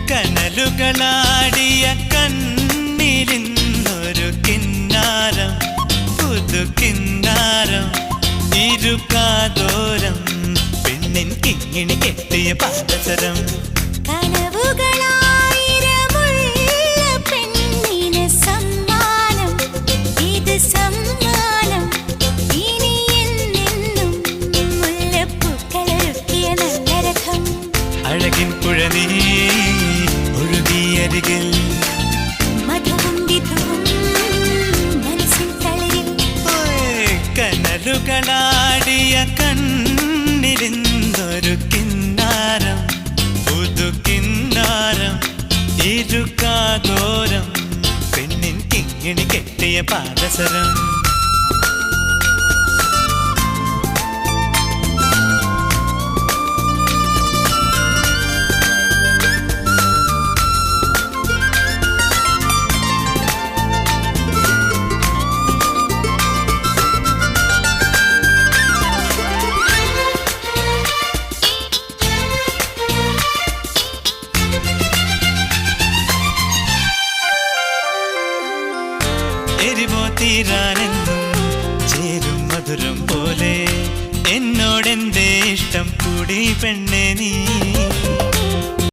കനലുകളാടിയ കണ്ണിലിന്നൊരു കിന്നാരം, പുതു കിന്നാരം, ഇരുകാതോരം, പെണ്ണിൻ കിങ്ങിണി കെട്ടിയ പാദസരം. കനവുകളായിരമുള്ള പെണ്ണിന് സമ്മാനം, ഇത് സമ്മാനം. ഇനി എന്നെന്നും മുല്ലപ്പൂക്കളൊരുക്കിയ നല്ല രഥം. അഴകിൻ പുഴനീ ഒഴുകിയരികിൽ മധുവും വിധുവും മനസ്സിൻ തളിരിൽ. കനലുകളാടിയ കണ്ണിലിന്നൊരു കിന്നാരം, പുതു കിന്നാരം, ഇരുകാതോരം, പെണ്ണിൻ കിങ്ങിണി കെട്ടിയ പാദസരം. എരിവോ തീരാനെന്നും ചേരും മധുരം പോലെ എന്നോടെന്റെ ഇഷ്ടം കൂടി പെണ്ണെ നീ.